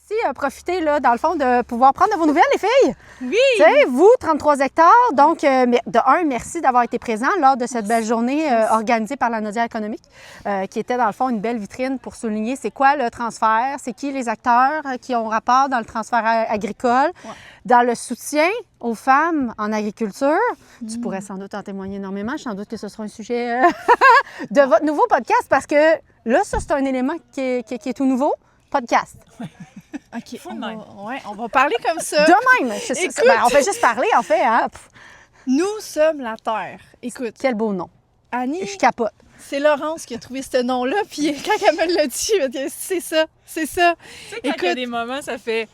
aussi profiter, là, dans le fond, de pouvoir prendre de vos nouvelles, les filles. Oui! Tu sais, vous, 33 hectares. Donc, merci d'avoir été présents lors de cette belle journée organisée par la Naudière économique, qui était, dans le fond, une belle vitrine pour souligner c'est quoi le transfert, c'est qui les acteurs qui ont rapport dans le transfert agricole, dans le soutien aux femmes en agriculture. Tu pourrais sans doute en témoigner énormément. Sans doute que ce sera un sujet de votre nouveau podcast parce que là, ça, c'est un élément qui est tout nouveau. Podcast. OK, on va parler comme ça. De même. On fait juste parler, en fait. Hein? Nous sommes la Terre. Écoute. Quel beau nom. Annie, je capote. C'est Laurence qui a trouvé ce nom-là, puis quand elle me l'a dit, elle m'a dit, c'est ça. Tu sais, quand il y a des moments, ça fait...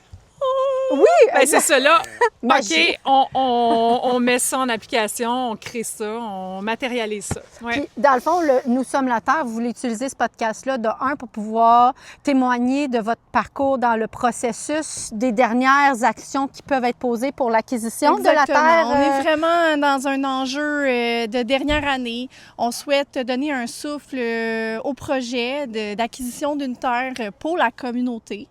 Oui! Ben, c'est ça, là. Magie. OK, on met ça en application, on crée ça, on matérialise ça. Ouais. Puis, dans le fond, Nous sommes la Terre, vous voulez utiliser ce podcast-là, pour pouvoir témoigner de votre parcours dans le processus des dernières actions qui peuvent être posées pour l'acquisition de la Terre. On est vraiment dans un enjeu de dernière année. On souhaite donner un souffle au projet d'acquisition d'une terre pour la communauté.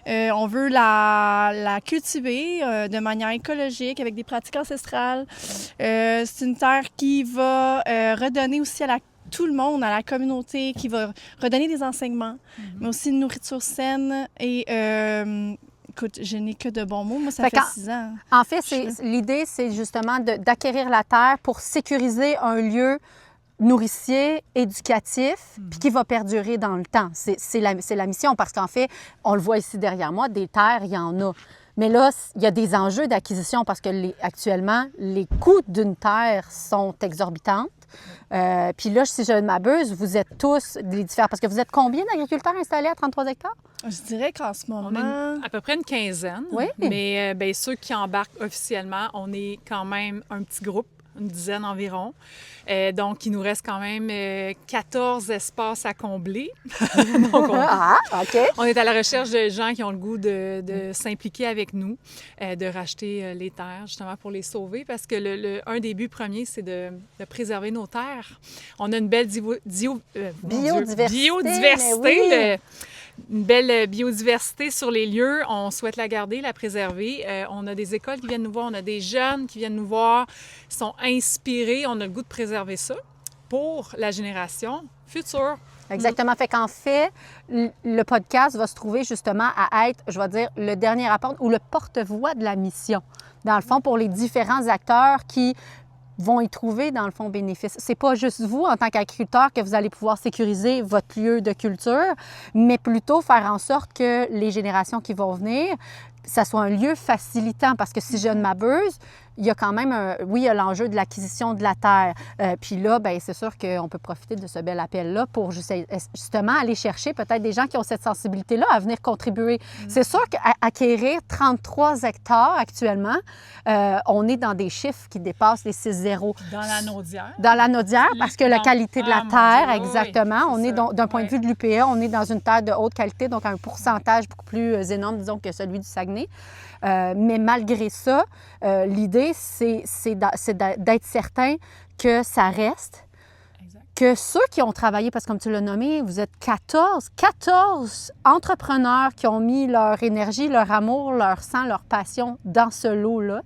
On veut la cultiver de manière écologique avec des pratiques ancestrales. C'est une terre qui va redonner aussi à tout le monde, à la communauté, qui va redonner des enseignements, mais aussi une nourriture saine et... écoute, je n'ai que de bons mots. Moi, ça fait 6 ans. En fait, l'idée, c'est justement d'acquérir la terre pour sécuriser un lieu nourricier, éducatif, puis qui va perdurer dans le temps. C'est la mission, parce qu'en fait, on le voit ici derrière moi, des terres, il y en a. Mais là, il y a des enjeux d'acquisition parce que actuellement, les coûts d'une terre sont exorbitants. Puis là, si je ne m'abuse, vous êtes tous les différents... Parce que vous êtes combien d'agriculteurs installés à 33 hectares? Je dirais qu'en ce moment... On est à peu près une quinzaine. Oui. Mais ceux qui embarquent officiellement, on est quand même un petit groupe, une dizaine environ. Donc, il nous reste quand même 14 espaces à combler. Donc, OK. On est à la recherche de gens qui ont le goût de s'impliquer avec nous, de racheter les terres, justement, pour les sauver, parce que un des buts premiers, c'est de préserver nos terres. On a une belle biodiversité. Une belle biodiversité sur les lieux. On souhaite la garder, la préserver. On a des écoles qui viennent nous voir, on a des jeunes qui viennent nous voir, sont inspirés. On a le goût de préserver ça pour la génération future. Exactement. Fait qu'en fait, le podcast va se trouver justement à être, je vais dire, le dernier rapport ou le porte-voix de la mission. Dans le fond, pour les différents acteurs qui vont y trouver, dans le fond, bénéfice. C'est pas juste vous, en tant qu'agriculteur, que vous allez pouvoir sécuriser votre lieu de culture, mais plutôt faire en sorte que les générations qui vont venir, ça soit un lieu facilitant. Parce que si je ne m'abuse, il y a quand même, il y a l'enjeu de l'acquisition de la terre. Puis là, bien, c'est sûr qu'on peut profiter de ce bel appel-là pour justement aller chercher peut-être des gens qui ont cette sensibilité-là à venir contribuer. C'est sûr qu'acquérir 33 hectares actuellement, on est dans des chiffres qui dépassent les 6-0. Dans la Naudière. Dans la Naudière, parce que la qualité de la terre, Dieu, exactement, on est d'un point de vue de l'UPA, on est dans une terre de haute qualité, donc un pourcentage beaucoup plus énorme, disons, que celui du Saguenay. Mais malgré ça, l'idée, c'est d'être certain que ça reste, que ceux qui ont travaillé, parce que comme tu l'as nommé, vous êtes 14 entrepreneurs qui ont mis leur énergie, leur amour, leur sang, leur passion dans ce lot-là,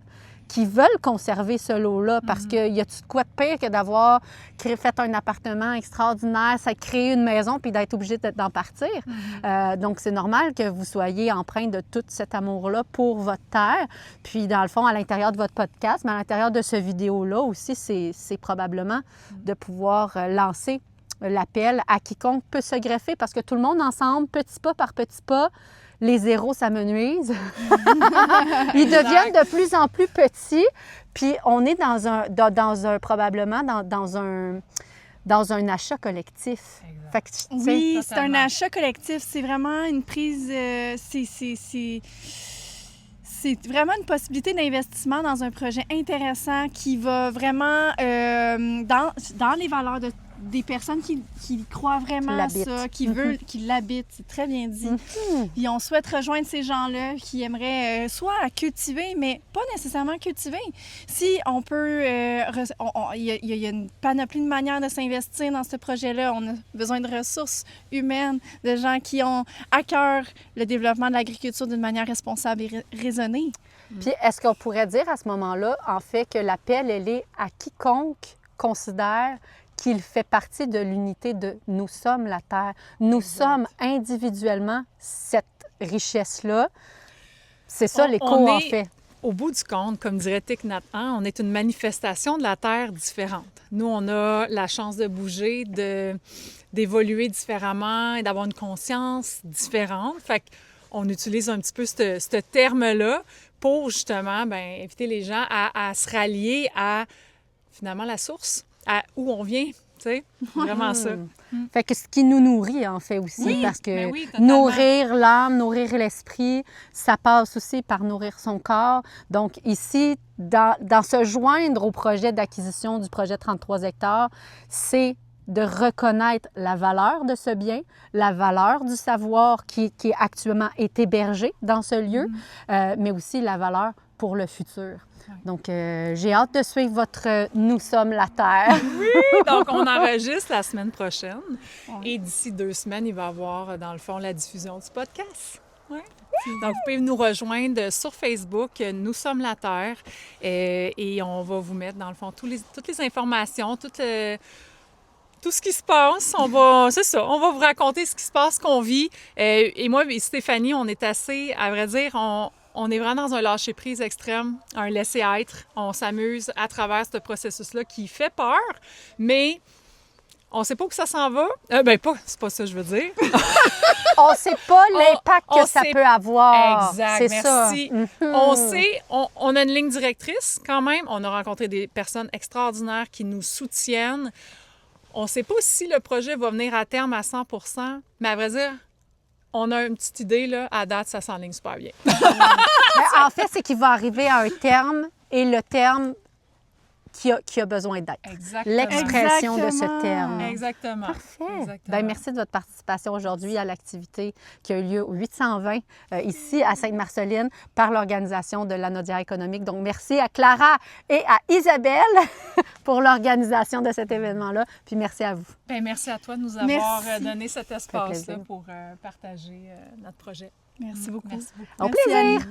qui veulent conserver ce lot-là, parce qu'il y a de quoi de pire que d'avoir fait un appartement extraordinaire, ça créer une maison, puis d'être obligé d'en partir. Donc, c'est normal que vous soyez empreint de tout cet amour-là pour votre terre. Puis, dans le fond, à l'intérieur de votre podcast, mais à l'intérieur de ce vidéo-là aussi, c'est probablement de pouvoir lancer l'appel à quiconque peut se greffer, parce que tout le monde ensemble, petit pas par petit pas, les zéros, ça me nuise. Ils deviennent de plus en plus petits. Puis on est probablement dans un achat collectif. Fait que, oui, c'est un achat collectif. C'est vraiment une prise... C'est vraiment une possibilité d'investissement dans un projet intéressant qui va vraiment dans les valeurs des personnes qui croient vraiment à ça, qui veulent, qui l'habitent, c'est très bien dit. Puis on souhaite rejoindre ces gens-là qui aimeraient soit cultiver, mais pas nécessairement cultiver. Si on peut, il y a une panoplie de manières de s'investir dans ce projet-là. On a besoin de ressources humaines, de gens qui ont à cœur le développement de l'agriculture d'une manière responsable et raisonnée. Puis est-ce qu'on pourrait dire à ce moment-là, en fait, que l'appel, elle est à quiconque considère qu'il fait partie de l'unité de « nous sommes la Terre ». Nous sommes individuellement cette richesse-là. C'est ça l'écho, en fait. Au bout du compte, comme dirait Thich Nhat Hanh, on est une manifestation de la Terre différente. Nous, on a la chance de bouger, d'évoluer différemment et d'avoir une conscience différente. Fait qu'on utilise un petit peu ce terme-là pour justement inviter les gens à se rallier à finalement la source, à où on vient, tu sais, vraiment ça. Fait que ce qui nous nourrit, en fait, aussi, Oui, parce que oui, totalement. nourrir l'âme, nourrir l'esprit, ça passe aussi par nourrir son corps. Donc ici, dans se joindre au projet d'acquisition du projet 33 hectares, c'est de reconnaître la valeur de ce bien, la valeur du savoir qui actuellement est hébergé dans ce lieu, mais aussi la valeur pour le futur. Donc, j'ai hâte de suivre votre « Nous sommes la Terre ». Oui! Donc, on enregistre la semaine prochaine. Et d'ici 2 semaines, il va y avoir, dans le fond, la diffusion du podcast. Ouais. Donc, vous pouvez nous rejoindre sur Facebook, Nous sommes la Terre. Et on va vous mettre, dans le fond, toutes les informations, tout ce qui se passe. C'est ça, on va vous raconter ce qui se passe, qu'on vit. Et moi et Stéphanie, on est assez, à vrai dire, on est vraiment dans un lâcher-prise extrême, un laisser-être. On s'amuse à travers ce processus-là qui fait peur, mais on ne sait pas où ça s'en va. C'est pas ça que je veux dire. On ne sait pas l'impact que ça peut avoir. Exact, c'est merci. Ça. On sait, on a une ligne directrice quand même. On a rencontré des personnes extraordinaires qui nous soutiennent. On ne sait pas si le projet va venir à terme à 100 %, mais à vrai dire, on a une petite idée, là, à date, ça s'enligne super bien. En fait, c'est qu'il va arriver à un terme et le terme qui a besoin d'être. Exactement. L'expression de ce terme. Exactement. Parfait. Exactement. Bien, merci de votre participation aujourd'hui à l'activité qui a eu lieu au 820 ici à Sainte-Marceline par l'organisation de l'Anaudière économique. Donc, merci à Clara et à Isabelle pour l'organisation de cet événement-là. Puis merci à vous. Bien, merci à toi de nous avoir donné cet espace-là pour partager notre projet. Merci beaucoup. Merci beaucoup. Au plaisir!